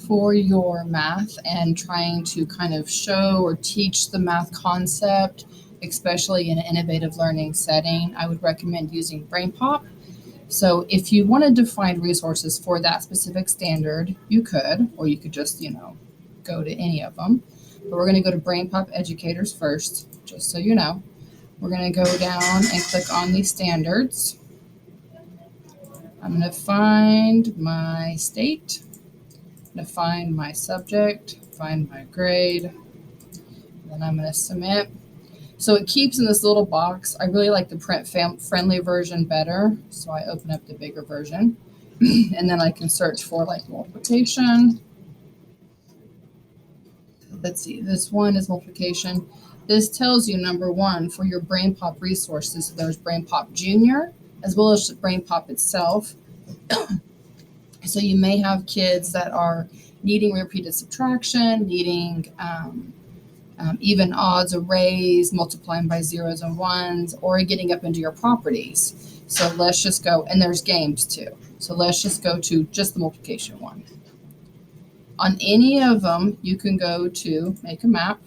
for your math and trying to kind of show or teach the math concept, especially in an innovative learning setting, I would recommend using BrainPOP. So if you wanted to find resources for that specific standard, you could, or you could just, go to any of them. But we're going to go to BrainPOP Educators first, just so you know. We're going to go down and click on these standards. I'm going to find my state. I'm going to find my subject, find my grade. Then I'm going to submit. So it keeps in this little box. I really like the print friendly version better. So I open up the bigger version and then I can search for like multiplication. Let's see, this one is multiplication. This tells you, number one, for your BrainPOP resources, there's BrainPOP Junior as well as BrainPOP itself. So you may have kids that are needing repeated subtraction, needing even odds, arrays, multiplying by zeros and ones, or getting up into your properties. So let's just go, and there's games too. So let's just go to just the multiplication one. On any of them, you can go to make a map.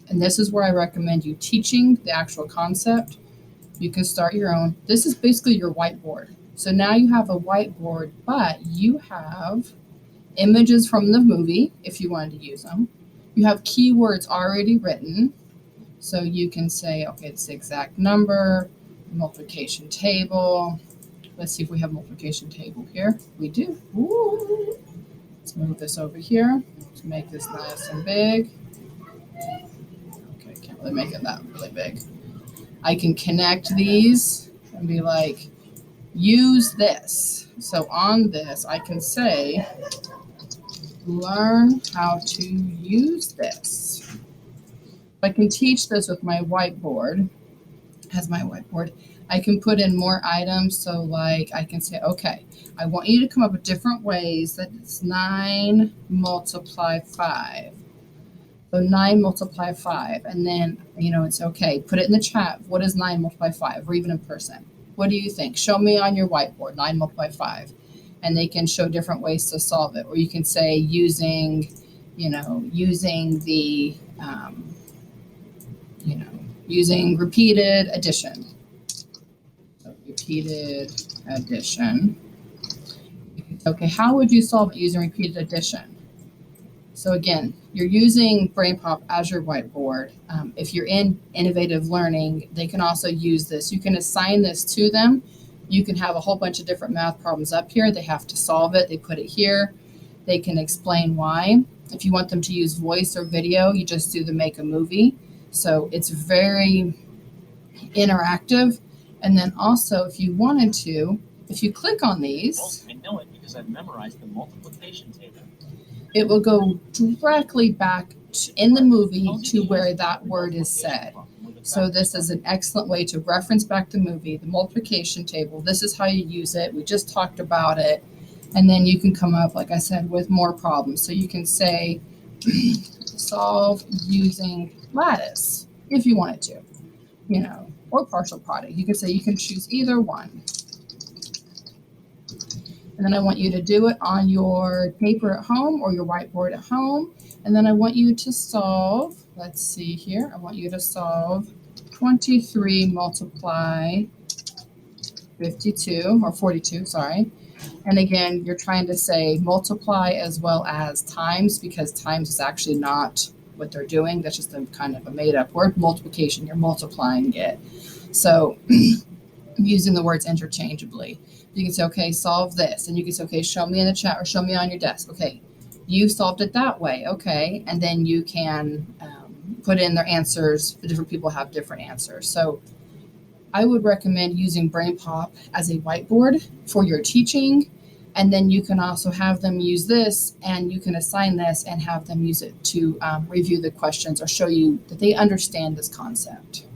And this is where I recommend you teaching the actual concept. You can start your own. This is basically your whiteboard. So now you have a whiteboard, but you have images from the movie if you wanted to use them. You have keywords already written. So you can say, okay, it's the exact number, multiplication table. Let's see if we have multiplication table here. We do. Ooh. Let's move this over here to make this nice and big. Okay, can't really make it that really big. I can connect these and be like, use this. So on this, I can say, learn how to use this. I can teach this with my whiteboard. As my whiteboard, I can put in more items. So like I can say, okay, I want you to come up with different ways that it's 9 multiply 5. So 9 multiply 5. And then, it's okay. Put it in the chat. What is 9 multiply 5? Or even in person. What do you think? Show me on your whiteboard, 9 multiply 5. And they can show different ways to solve it. Or you can say using the, using repeated addition. So repeated addition. Okay, how would you solve it using repeated addition? So again, you're using BrainPOP as your whiteboard. If you're in innovative learning, they can also use this. You can assign this to them. You can have a whole bunch of different math problems up here. They have to solve it. They put it here. They can explain why. If you want them to use voice or video, you just do the make a movie. So it's very interactive. And then also, if you wanted to, if you click on these, I know it because I've memorized the multiplication table. It will go directly back in the movie to where that word is said. So this is an excellent way to reference back the movie, the multiplication table. This is how you use it. We just talked about it. And then you can come up, like I said, with more problems. So you can say, solve using lattice, if you wanted to, or partial product. You can say you can choose either one. And then I want you to do it on your paper at home or your whiteboard at home. And then I want you to solve, let's see here. I want you to solve 23 multiply 52 or 42, sorry. And again, you're trying to say multiply as well as times, because times is actually not what they're doing. That's just a kind of a made up word. Multiplication, you're multiplying it. So using the words interchangeably. You can say, okay, solve this. And you can say, okay, show me in the chat or show me on your desk. Okay, you solved it that way. Okay. And then you can put in their answers. The different people have different answers. So I would recommend using BrainPOP as a whiteboard for your teaching. And then you can also have them use this, and you can assign this and have them use it to review the questions or show you that they understand this concept.